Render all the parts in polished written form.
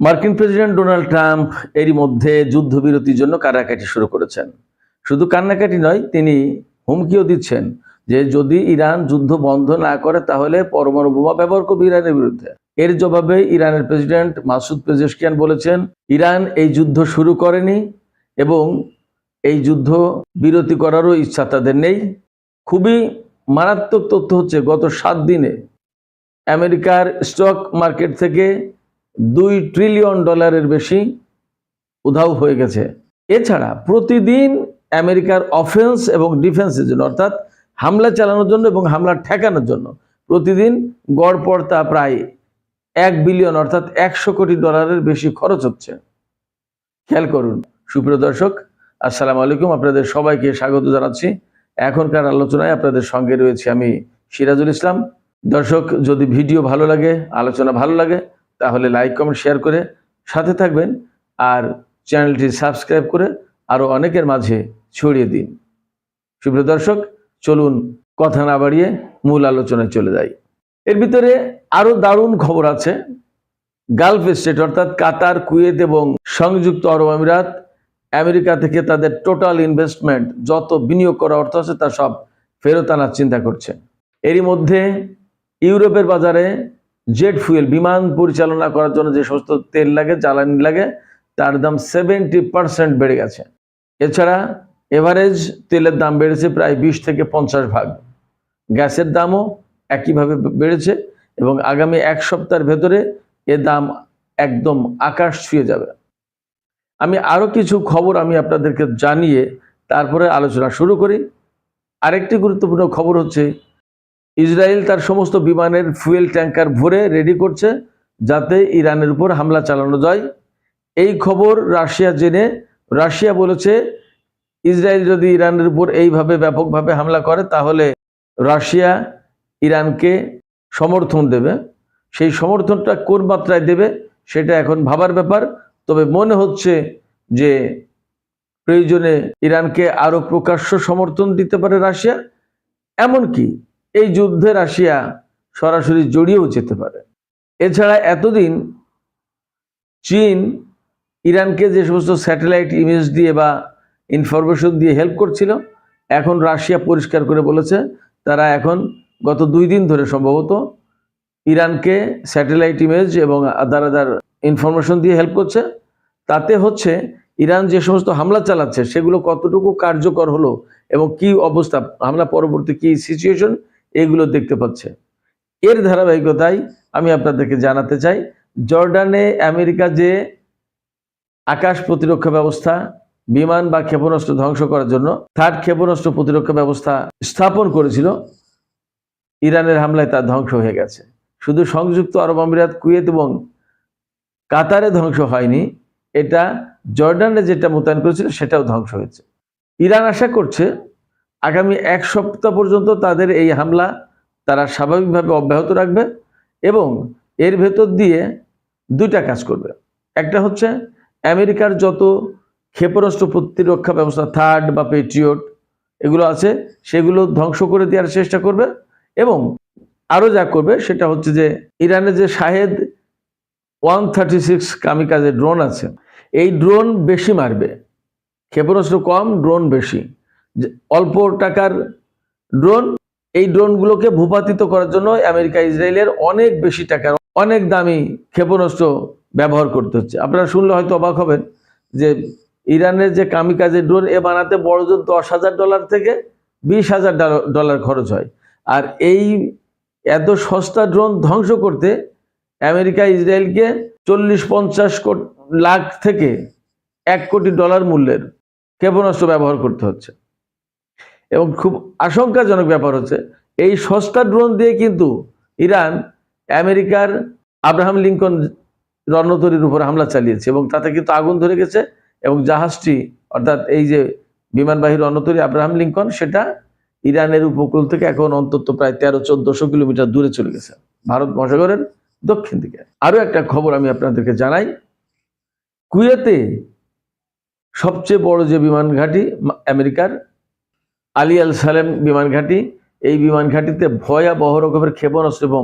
মার্কিন president Donald Trump এরই মধ্যে যুদ্ধবিরতির জন্য কান্নাকাটি শুরু করেছেন। শুধু কান্নাকাটি নয়, তিনি হুমকিও দিচ্ছেন যে যদি ইরান যুদ্ধ বন্ধ না করে তাহলে পরমাণু বোমা ব্যবহার করবে ইরানের বিরুদ্ধে। এর জবাবে ইরানের প্রেসিডেন্ট মাসুদ পেজেশকিয়ান বলেছেন, ইরান এই যুদ্ধ শুরু করেনি এবং এই যুদ্ধ বিরতি করারও ইচ্ছা তাদের নেই। খুবই মারাত্মক তথ্য হচ্ছে, গত 7 দিনে আমেরিকার স্টক মার্কেট থেকে $2 ট্রিলিয়ন বেশি উধাও হয়ে গেছে। এছাড়া প্রতিদিন আমেরিকার অফেন্স এবং ডিফেন্সের জন্য, অর্থাৎ হামলা চালানোর জন্য এবং হামলা ঠেকানোর জন্য প্রতিদিন গড়পড়তা প্রায় $1 বিলিয়ন অর্থাৎ $100 কোটি বেশি খরচ হচ্ছে। খেয়াল করুন সুপ্রিয় দর্শক, আসসালামু আলাইকুম, আপনাদের সবাইকে স্বাগত জানাচ্ছি। এখনকার আলোচনায় আপনাদের সঙ্গে রয়েছে আমি সিরাজুল ইসলাম। দর্শক, যদি ভিডিও ভালো লাগে, আলোচনা ভালো লাগে, তাহলে লাইক কমেন্ট শেয়ার করে সাথে থাকবেন আর চ্যানেলটি সাবস্ক্রাইব করে আরও অনেকের মাঝে ছড়িয়ে দিন। সুপ্রিয় দর্শক, চলুন কথা না বাড়িয়ে মূল আলোচনায় চলে যাই। এর ভিতরে আরও দারুণ খবর আছে। গালফ স্টেট অর্থাৎ কাতার, কুয়েত এবং সংযুক্ত আরব আমিরাত আমেরিকা থেকে তাদের টোটাল ইনভেস্টমেন্ট, যত বিনিয়োগ করা অর্থ আছে তা সব ফেরত আনার চিন্তা করছে। এরই মধ্যে ইউরোপের বাজারে জেট ফুয়েল, বিমান পরিচালনা করার জন্য যে সমস্ত তেল লাগে, জ্বালানি লাগে, তার দাম 70% বেড়ে গেছে। এছাড়া এভারেজ তেলের দাম বেড়েছে প্রায় 20 থেকে 50 ভাগ। গ্যাসের দামও একইভাবে বেড়েছে এবং আগামী 1 সপ্তাহের ভেতরে এ দাম একদম আকাশ ছুঁয়ে যাবে। আমি আরও কিছু খবর আপনাদেরকে জানিয়ে তারপরে আলোচনা শুরু করি। আরেকটি গুরুত্বপূর্ণ খবর হচ্ছে, ইসরায়েল তার সমস্ত বিমানের ফুয়েল ট্যাঙ্কার ভরে রেডি করছে যাতে ইরানের উপর হামলা চালানো যায়। এই খবর রাশিয়া জেনে রাশিয়া বলেছে, ইসরায়েল যদি ইরানের উপর এইভাবে ব্যাপকভাবে হামলা করে তাহলে রাশিয়া ইরানকে সমর্থন দেবে। সেই সমর্থনটা কোন মাত্রায় দেবে সেটা এখন ভাবার ব্যাপার। তবে মনে হচ্ছে যে প্রয়োজনে ইরানকে আরও প্রকাশ্য সমর্থন দিতে পারে রাশিয়া, এমনকি এই যুদ্ধে রাশিয়া সরাসরি জড়িয়েও যেতে পারে। এছাড়া এতদিন চীন ইরানকে যে সমস্ত স্যাটেলাইট ইমেজ দিয়ে বা ইনফরমেশন দিয়ে হেল্প করছিল, এখন রাশিয়া পরিষ্কার করে বলেছে তারা এখন গত 2 দিন ধরে সম্ভবত ইরানকে স্যাটেলাইট ইমেজ এবং আদার ইনফরমেশন দিয়ে হেল্প করছে। তাতে হচ্ছে ইরান যে সমস্ত হামলা চালাচ্ছে সেগুলো কতটুকু কার্যকর হলো এবং কি অবস্থা, হামলা পরবর্তী কি সিচুয়েশন, এগুলো দেখতে পাচ্ছে। এর ধারাবাহিকতায় আমি আপনাদেরকে জানাতে চাই, জর্ডানে আমেরিকা যে আকাশ প্রতিরক্ষা ব্যবস্থা, বিমান বা ক্ষেপণাস্ত্র ধ্বংস করার জন্য থার্ড ক্ষেপণাস্ত্র প্রতিরক্ষা ব্যবস্থা স্থাপন করেছিল, ইরানের হামলায় তা ধ্বংস হয়ে গেছে। শুধু সংযুক্ত আরব আমিরাত, কুয়েত এবং কাতারে ধ্বংস হয়নি, এটা জর্ডানে যেটা মোতায়েন করেছিল সেটাও ধ্বংস হয়েছে। ইরান আশা করছে আগামী 1 সপ্তাহ পর্যন্ত তাদের এই হামলা তারা স্বাভাবিকভাবে অব্যাহত রাখবে এবং এর ভেতর দিয়ে 2টা কাজ করবে। একটা হচ্ছে আমেরিকার যত ক্ষেপণাস্ত্র প্রতিরক্ষা ব্যবস্থা, থার্ড বা পেট্রিয়ট এগুলো আছে সেগুলো ধ্বংস করে দেওয়ার চেষ্টা করবে এবং আরও যা করবে সেটা হচ্ছে যে ইরানের যে শাহেদ 136 কামিকাজে ড্রোন আছে, এই ড্রোন বেশি মারবে। ক্ষেপণাস্ত্র কম, ড্রোন বেশি। অল্প টাকার ড্রোন, এই ড্রোনগুলোকে ভূপাতিত করার জন্য আমেরিকা ইসরায়েলের অনেক বেশি টাকার অনেক দামি ক্ষেপণাস্ত্র ব্যবহার করতে হচ্ছে। আপনারা শুনলে হয়তো অবাক হবেন যে ইরানের যে কামিকাজে ড্রোন এ বানাতে বড়জোর $10,000 থেকে $20,000 খরচ হয়। আর এই এত সস্তা ড্রোন ধ্বংস করতে আমেরিকা ইসরায়েলকে 40-50 লাখ থেকে $1 কোটি মূল্যের ক্ষেপণাস্ত্র ব্যবহার করতে হচ্ছে। এবং খুব আশঙ্কাজনক ব্যাপার হচ্ছে, এই সস্তা ড্রোন দিয়ে কিন্তু ইরান আমেরিকার আব্রাহাম লিঙ্কন রণতরীর উপর হামলা চালিয়েছে এবং তাতে কিন্তু আগুন ধরে গেছে এবং জাহাজটি, অর্থাৎ এই যে বিমানবাহী রণতরী আব্রাহাম লিঙ্কন, সেটা ইরানের উপকূল থেকে এখন অন্তত প্রায় 1300-1400 কিলোমিটার দূরে চলে গেছে, ভারত মহাসাগরের দক্ষিণ দিকে। আরও একটা খবর আমি আপনাদেরকে জানাই, কুয়েতে সবচেয়ে বড় যে বিমান ঘাঁটি আমেরিকার আলী আল সালেম বিমান ঘাঁটি, এই বিমান ঘাঁটিতে ভয়াবহ রকমের ক্ষেপণাস্ত্র এবং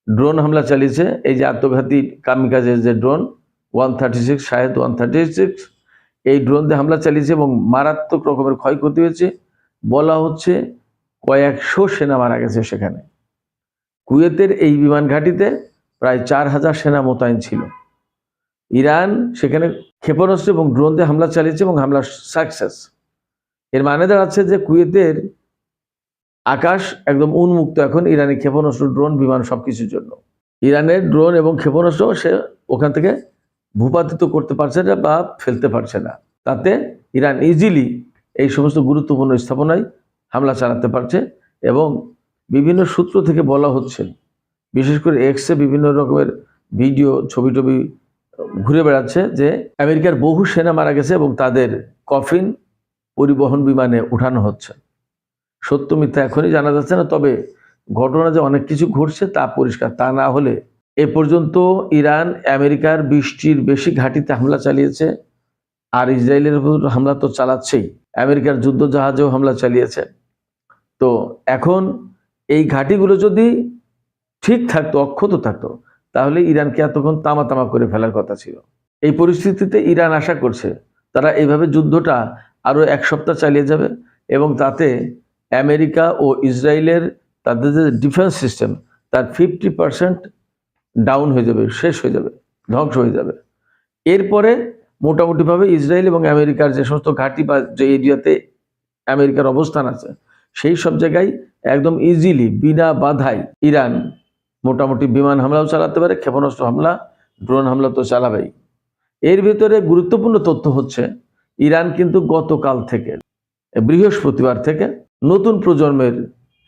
ড্রোন হামলা চালিয়েছে, এই যে আত্মঘাতী কামিকাজের যে ড্রোন 136 শাহেদ 136, এই ড্রোন দিয়ে হামলা চালিয়েছে এবং মারাত্মক রকমের ক্ষয়ক্ষতি হয়েছে। বলা হচ্ছে কয়েকশো সেনা মারা গেছে সেখানে। কুয়েতের এই বিমান ঘাঁটিতে প্রায় 4000 সেনা মোতায়েন ছিল। ইরান সেখানে ক্ষেপণাস্ত্র এবং ড্রোন দিয়ে হামলা চালিয়েছে এবং হামলা সাকসেস। এর মানে দাঁড়াচ্ছে যে কুয়েতের আকাশ একদম উন্মুক্ত এখন ইরানি ক্ষেপণাস্ত্র, ড্রোন, বিমান সবকিছুর জন্য। ইরানের ড্রোন এবং ক্ষেপণাস্ত্র সে ওখান থেকে ভূপাতিত করতে পারছে না বা ফেলতে পারছে না। তাতে ইরান ইজিলি এই সমস্ত গুরুত্বপূর্ণ স্থাপনায় হামলা চালাতে পারছে। এবং বিভিন্ন সূত্র থেকে বলা হচ্ছে, বিশেষ করে এক্সে বিভিন্ন রকমের ভিডিও, ছবি টবি ঘুরে বেড়াচ্ছে যে আমেরিকার বহু সেনা মারা গেছে এবং তাদের কফিন পরিবহন বিমানে উঠানো হচ্ছে। সত্য মিথ্যা এখনই জানা যাচ্ছে না, তবে ঘটনা যে অনেক কিছু ঘটছে তা পরিষ্কার। তা না হলে এ পর্যন্ত ইরান আমেরিকার 20টির বেশি ঘাঁটিতে হামলা চালিয়েছে, আর ইসরায়েলের উপর হামলা তো চালাচ্ছেই, আমেরিকার যুদ্ধ জাহাজেও হামলা চালিয়েছে। তো এখন এই ঘাঁটিগুলো যদি ঠিক থাকতো, অক্ষত থাকতো, তাহলে ইরানকে এতক্ষণ তামা তামা করে ফেলার কথা ছিল। এই পরিস্থিতিতে ইরান আশা করছে তারা এইভাবে যুদ্ধটা আরো 1 সপ্তাহ চালিয়ে যাবে এবং তাতে আমেরিকা ও ইসরায়েলের তাদের যে ডিফেন্স সিস্টেম তার 50% ডাউন হয়ে যাবে, শেষ হয়ে যাবে, ধ্বংস হয়ে যাবে। এরপরে মোটামুটিভাবে ইসরায়েল এবং আমেরিকার যে সমস্ত ঘাঁটি বা যে এরিয়াতে আমেরিকার অবস্থান আছে সেই সব জায়গায় একদম ইজিলি বিনা বাধায় ইরান মোটামুটি বিমান হামলাও চালাতে পারে, ক্ষেপণাস্ত্র হামলা, ড্রোন হামলা তো চালাবেই। এর ভিতরে গুরুত্বপূর্ণ তথ্য হচ্ছে ইরান কিন্তু গতকাল থেকে, বৃহস্পতিবার থেকে নতুন প্রজন্মের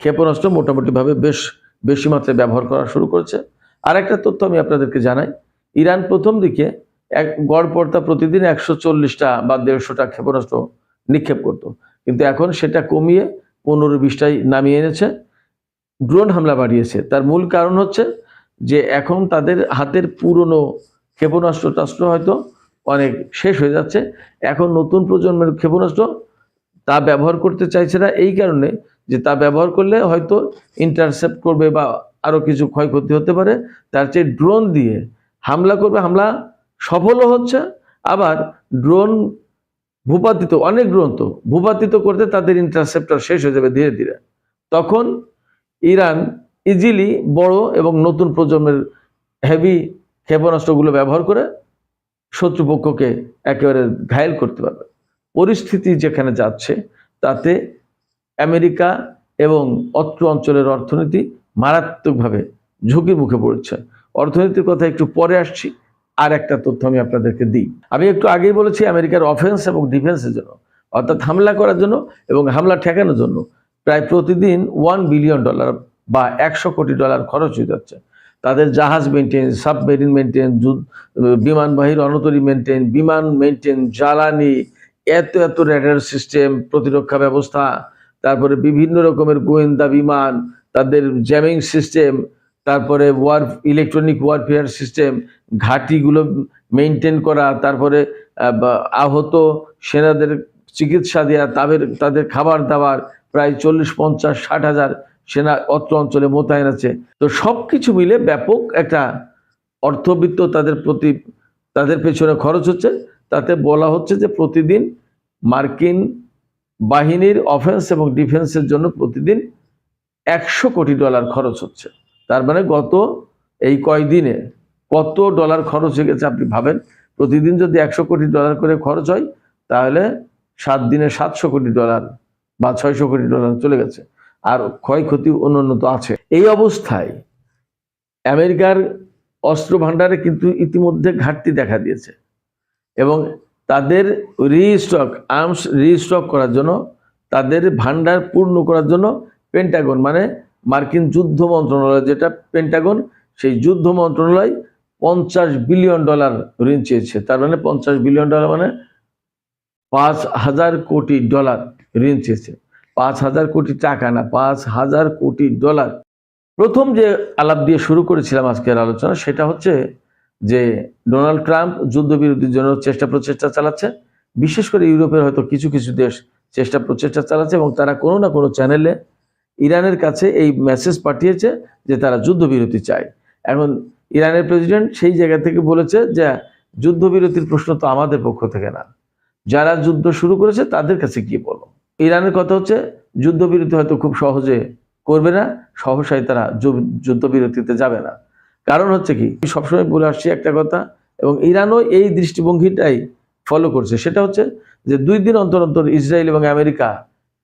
ক্ষেপণাস্ত্র মোটামুটিভাবে বেশ বেশি মাত্রায় ব্যবহার করা শুরু করেছে। আর একটা তথ্য আমি আপনাদেরকে জানাই, ইরান প্রথম দিকে গড়পড়তা প্রতিদিন 140টা বা 150টা ক্ষেপণাস্ত্র নিক্ষেপ করত, কিন্তু এখন সেটা কমিয়ে 15-20টায় নামিয়ে এনেছে। ড্রোন হামলা বাড়িয়েছে, তার মূল কারণ হচ্ছে যে এখন তাদের হাতের পুরনো ক্ষেপণাস্ত্র টাস্ত্র হয়তো অনেক শেষ হয়ে যাচ্ছে। এখন নতুন প্রজন্মের ক্ষেপণাস্ত্র তা ব্যবহার করতে চাইছে না, এই কারণে যে তা ব্যবহার করলে হয়তো ইন্টারসেপ্ট করবে বা আরও কিছু ক্ষয়ক্ষতি হতে পারে। তার চেয়ে ড্রোন দিয়ে হামলা করবে, হামলা সফলও হচ্ছে। আবার ড্রোন ভূপাতিত, অনেক ড্রোন তো ভূপাতিত করতে তাদের ইন্টারসেপ্টর শেষ হয়ে যাবে ধীরে ধীরে। তখন ইরান ইজিলি বড় এবং নতুন প্রজন্মের হেভি ক্ষেপণাস্ত্রগুলো ব্যবহার করে শত্রুপক্ষকে একেবারে ঘায়েল করতে পারবে। পরিস্থিতি যেখানে যাচ্ছে তাতে আমেরিকা এবং অত্র অঞ্চলের অর্থনীতি মারাত্মকভাবে ঝুঁকির মুখে পড়ছে। অর্থনীতির কথা একটু পরে আসছি, আর একটা তথ্য আমি আপনাদেরকে দিই। আমি একটু আগেই বলেছি আমেরিকার অফেন্স এবং ডিফেন্সের জন্য, অর্থাৎ হামলা করার জন্য এবং হামলা ঠেকানোর জন্য প্রায় প্রতিদিন $1 বিলিয়ন বা $100 কোটি খরচ হয়ে যাচ্ছে। তাদের জাহাজ মেনটেন, সাবমেরিন মেনটেন, বিমানবাহী রণতরী মেনটেন, বিমান মেনটেন, জ্বালানি, এত এত রেডার সিস্টেম, প্রতিরক্ষা ব্যবস্থা, তারপরে বিভিন্ন রকমের গোয়েন্দা বিমান, তাদের জ্যামিং সিস্টেম, তারপরে ইলেকট্রনিক ওয়ারফেয়ার সিস্টেম, ঘাঁটিগুলো মেনটেন করা, তারপরে আহত সেনাদের চিকিৎসা দেওয়া, তাদের খাবার দাবার, প্রায় 40-50-60 হাজার সেনা অত্র অঞ্চলে মোতায়েন আছে। তো সব কিছু মিলে ব্যাপক একটা অর্থবিত্ত তাদের পেছনে খরচ হচ্ছে। তাতে বলা হচ্ছে যে প্রতিদিন মার্কিন বাহিনীর অফেন্স এবং ডিফেন্সের জন্য প্রতিদিন $100 কোটি খরচ হচ্ছে। তার মানে গত এই কয়দিনে কত ডলার খরচ হয়ে গেছে আপনি ভাবেন। প্রতিদিন যদি $100 কোটি করে খরচ হয় তাহলে 7 দিনে $700 কোটি বা $600 কোটি চলে গেছে। আর ক্ষয়ক্ষতি অন্যান্য তো আছে। এই অবস্থায় আমেরিকার অস্ত্র ভাণ্ডারে কিন্তু ইতিমধ্যে ঘাটতি দেখা দিয়েছে এবং তাদের আর্মস রিস্টক করার জন্য, তাদের ভাণ্ডার পূর্ণ করার জন্য পেন্টাগন মানে মার্কিন যুদ্ধ মন্ত্রণালয়, যেটা পেন্টাগন, সেই যুদ্ধ মন্ত্রণালয় $50 বিলিয়ন ঋণ চেয়েছে। তার মানে $50 বিলিয়ন মানে $5,000 কোটি ঋণ চেয়েছে। 5,000 কোটি টাকা না, $5,000 কোটি। প্রথম যে আলাপ দিয়ে শুরু করেছিলাম আজকের আলোচনা, সেটা হচ্ছে যে ডোনাল্ড ট্রাম্প যুদ্ধবিরতির জন্য প্রচেষ্টা চালাচ্ছে। বিশেষ করে ইউরোপের হয়তো কিছু কিছু দেশ প্রচেষ্টা চালাচ্ছে এবং তারা কোনো না কোনো চ্যানেলে ইরানের কাছে এই মেসেজ পাঠিয়েছে যে তারা যুদ্ধবিরতি চায়। এখন ইরানের প্রেসিডেন্ট সেই জায়গা থেকে বলেছে যে যুদ্ধবিরতির প্রশ্ন তো আমাদের পক্ষ থেকে না, যারা যুদ্ধ শুরু করেছে তাদের কাছে গিয়ে বলো। ইরানের কথা হচ্ছে যুদ্ধবিরতি হয়তো খুব সহজে করবে না, সহসাই তারা যুদ্ধবিরতিতে যাবে না। কারণ হচ্ছে কি, সবসময় বলে আসছি একটা কথা, এবং ইরানও এই দৃষ্টিভঙ্গিটাই ফলো করছে, সেটা হচ্ছে যে 2 দিন অন্তর অন্তর ইসরায়েল এবং আমেরিকা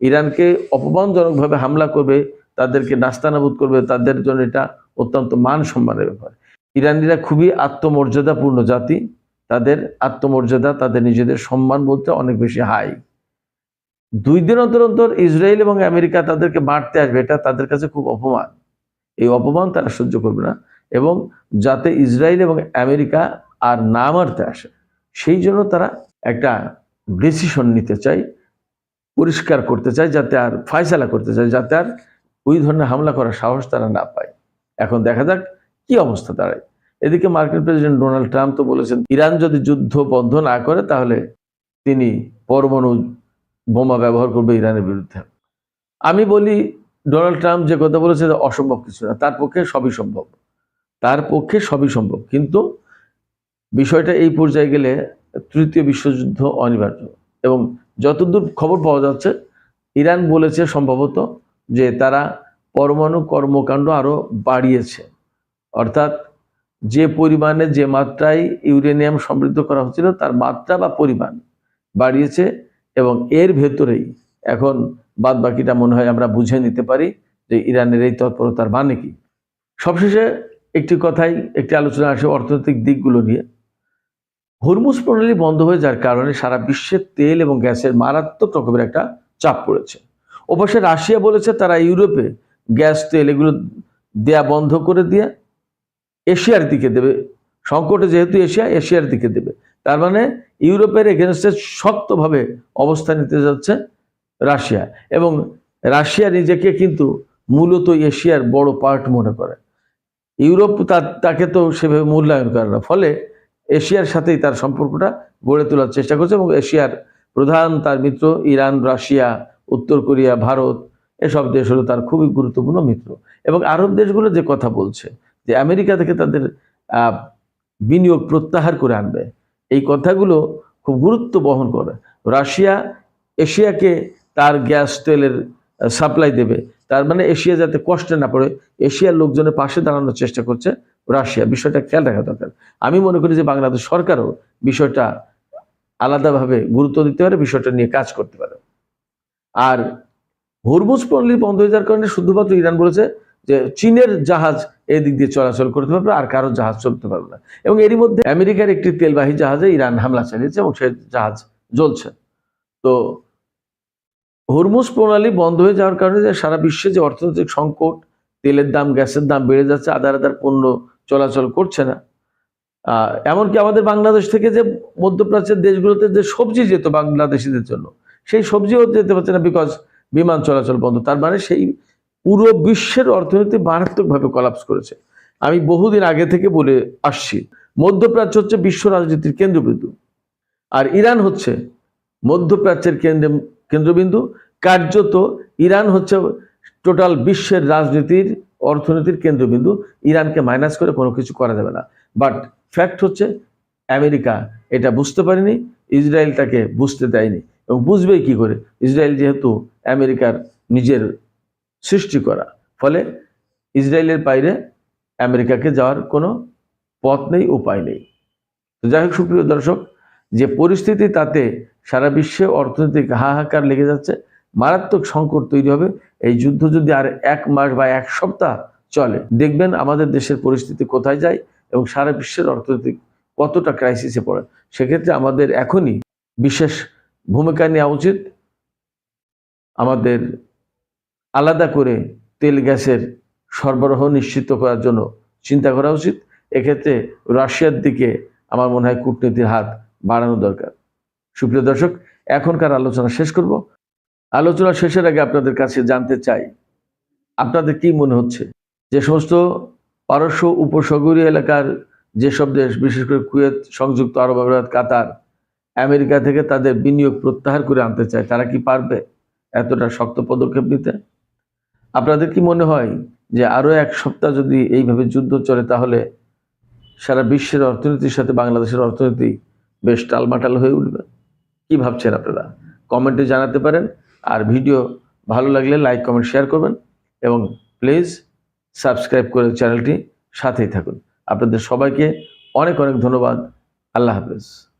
ইরানকে অপমানজনকভাবে হামলা করবে, তাদেরকে নাস্তানাবুদ করবে। তাদের জন্য এটা অত্যন্ত মান সম্মানের ব্যাপার। ইরানিরা খুবই আত্মমর্যাদাপূর্ণ জাতি, তাদের আত্মমর্যাদা, তাদের নিজেদের সম্মান বলতে অনেক বেশি হাই। 2 দিন অন্তর অন্তর ইসরায়েল এবং আমেরিকা তাদেরকে মারতে আসবে, এটা তাদের কাছে খুব অপমান। এই অপমান তারা সহ্য করবে না, এবং যাতে ইসরায়েল এবং আমেরিকা আর না মারতে আসে সেই জন্য তারা একটা ডিসিশন নিতে চায়, পরিষ্কার করতে চায়, যাতে আর ফায়সালা করতে চায়, যাতে আর ওই ধরনের হামলা করার সাহস তারা না পায়। এখন দেখা যাক কি অবস্থা দাঁড়ায়। এদিকে মার্কিন প্রেসিডেন্ট ডোনাল্ড ট্রাম্প তো বলেছেন, ইরান যদি যুদ্ধ বন্ধ না করে তাহলে তিনি পরমাণু বোমা ব্যবহার করবে ইরানের বিরুদ্ধে। আমি বলি, ডোনাল্ড ট্রাম্প যে কথা বলেছে অসম্ভব কিছু না, তার পক্ষে সবই সম্ভব, তার পক্ষে সবই সম্ভব। কিন্তু বিষয়টা এই পর্যায়ে গেলে তৃতীয় বিশ্বযুদ্ধ অনিবার্য। এবং যতদূর খবর পাওয়া যাচ্ছে, ইরান বলেছে সম্ভবত যে তারা পরমাণু কর্মকাণ্ড আরো বাড়িয়েছে, অর্থাৎ যে পরিমাণে, যে মাত্রায় ইউরেনিয়াম সমৃদ্ধ করা হচ্ছিল তার মাত্রা বা পরিমাণ বাড়িয়েছে, এবং এর ভেতরেই এখন বাদ বাকিটা মনে হয় আমরা বুঝে নিতে পারি যে ইরানের এই তৎপরতার মানে কি। সবশেষে একটি আলোচনা আসে অর্থনৈতিক দিকগুলো নিয়ে। হরমুজ প্রণালী বন্ধ হয়ে যাওয়ার কারণে সারা বিশ্বের তেল এবং গ্যাসের মারাত্মক রকমের একটা চাপ পড়েছে। অবশ্য রাশিয়া বলেছে তারা ইউরোপে গ্যাস, তেল এগুলো দেয়া বন্ধ করে দিয়ে এশিয়ার দিকে দেবে। সংকটে যেহেতু এশিয়ার দিকে দেবে, তার মানে ইউরোপের এগেনস্টে শক্তভাবে অবস্থান নিতে যাচ্ছে রাশিয়া। এবং রাশিয়া নিজেকে কিন্তু মূলত এশিয়ার বড় পার্ট মনে করে। ইউরোপ তাকে তো সেভাবে মূল্যায়ন করে না, ফলে এশিয়ার সাথেই তার সম্পর্কটা গড়ে তোলার চেষ্টা করছে। এবং এশিয়ার প্রধান তার মিত্র ইরান, রাশিয়া, উত্তর কোরিয়া, ভারত, এসব দেশ হলো তার খুবই গুরুত্বপূর্ণ মিত্র। এবং আরব দেশগুলো যে কথা বলছে যে আমেরিকা থেকে তাদের বিনিয়োগ প্রত্যাহার করে আনবে, এই কথাগুলো খুব গুরুত্ব বহন করে। রাশিয়া এশিয়াকে তার গ্যাস, তেলের সাপ্লাই দেবে, তার মানে এশিয়া যাতে কষ্টে না পড়ে, এশিয়ার লোকজনের পাশে দাঁড়ানোর চেষ্টা করছে রাশিয়া। বিষয়টা খেয়াল রাখা দরকার। আমি মনে করি যে বাংলাদেশ সরকারও বিষয়টা আলাদাভাবে গুরুত্ব দিতে পারে, বিষয়টা নিয়ে কাজ করতে পারে। আর হরমুজ প্রণালী বন্ধ হয়ে যাওয়ার কারণে শুধুমাত্র ইরান বলেছে যে চীনের জাহাজ এদিক দিয়ে চলাচল করতে পারবে, আর কারো জাহাজ চলতে পারবে না। এবং এরই মধ্যে আমেরিকার একটি তেলবাহী জাহাজে ইরান হামলা চালিয়েছে এবং সেই জাহাজ জ্বলছে। তো হরমুজ প্রণালী বন্ধ হয়ে যাওয়ার কারণে যে সারা বিশ্বে যে অর্থনৈতিক সংকট, তেলের দাম, গ্যাসের দাম বেড়ে যাচ্ছে, আদার আদার পণ্য চলাচল করছে না। এমনকি আমাদের বাংলাদেশ থেকে যে মধ্যপ্রাচ্যের দেশগুলোতে যে সবজি যেত বাংলাদেশিদের জন্য, সেই সবজিও যেতে পারছে না, বিকজ বিমান চলাচল বন্ধ। তার মানে সেই পুরো বিশ্বের অর্থনীতি মারাত্মকভাবে কলাপস করেছে। আমি বহুদিন আগে থেকে বলে আসছি, মধ্যপ্রাচ্য হচ্ছে বিশ্ব রাজনীতির কেন্দ্রবিন্দু, আর ইরান হচ্ছে মধ্যপ্রাচ্যের কেন্দ্রবিন্দু। কার্যত ইরান হচ্ছে টোটাল বিশ্বের রাজনীতির, অর্থনীতির কেন্দ্রবিন্দু। ইরানকে মাইনাস করে কোনো কিছু করা যাবে না। বাট ফ্যাক্ট হচ্ছে আমেরিকা এটা বুঝতে পারেনি, ইসরায়েল তাকে বুঝতে দেয়নি। এবং বুঝবেই কি করে, ইসরায়েল যেহেতু আমেরিকার নিজের সৃষ্টি করা, ফলে ইসরায়েলের বাইরে আমেরিকাকে যাওয়ার কোনো পথ নেই, উপায় নেই। তো যাই হোক, সুপ্রিয় দর্শক, যে পরিস্থিতি, তাতে সারা বিশ্বে অর্থনৈতিক হাহাকার লেগে যাচ্ছে, মারাত্মক সংকট তৈরি হবে। এই যুদ্ধ যদি আর 1 মাস বা 1 সপ্তাহ চলে, দেখবেন আমাদের দেশের পরিস্থিতি কোথায় যায় এবং সারা বিশ্বের অর্থনৈতিক কতটা ক্রাইসিসে পড়ে। সেক্ষেত্রে আমাদের এখনই বিশেষ ভূমিকা নেওয়া উচিত। আমাদের আলাদা করে তেল গ্যাসের সরবরাহ নিশ্চিত করার জন্য চিন্তা করা উচিত। এক্ষেত্রে রাশিয়ার দিকে আমার মনে হয় কূটনীতির হাত বাড়ানো দরকার। সুপ্রিয় দর্শক, এখনকার আলোচনা শেষ করব। আলোচনা শেষের আগে আপনাদের কাছে জানতে চাই, আপনাদের কি মনে হচ্ছে যে সমস্ত পারস্য উপসাগরীয় এলাকার যেসব দেশ, বিশেষ করে কুয়েত, সংযুক্ত আরব আমিরাত, কাতার, আমেরিকা থেকে তাদের বিনিয়োগ প্রত্যাহার করে আনতে চায়, তারা কি পারবে এতটা শক্ত পদক্ষেপ নিতে? আপনাদের কি মনে হয় যে আরও এক সপ্তাহ যদি এইভাবে যুদ্ধ চলে তাহলে সারা বিশ্বের অর্থনীতির সাথে বাংলাদেশের অর্থনীতি বেশ টালমাটাল হয়ে উঠবে। কি ভাবছেন আপনারা? কমেন্টে জানাতে পারেন। আর ভিডিও ভালো লাগলে লাইক, কমেন্ট, শেয়ার করবেন এবং প্লিজ সাবস্ক্রাইব করে চ্যানেলটি সাথেই থাকুন। আপনাদের সবাইকে অনেক অনেক ধন্যবাদ। আল্লাহ হাফেজ।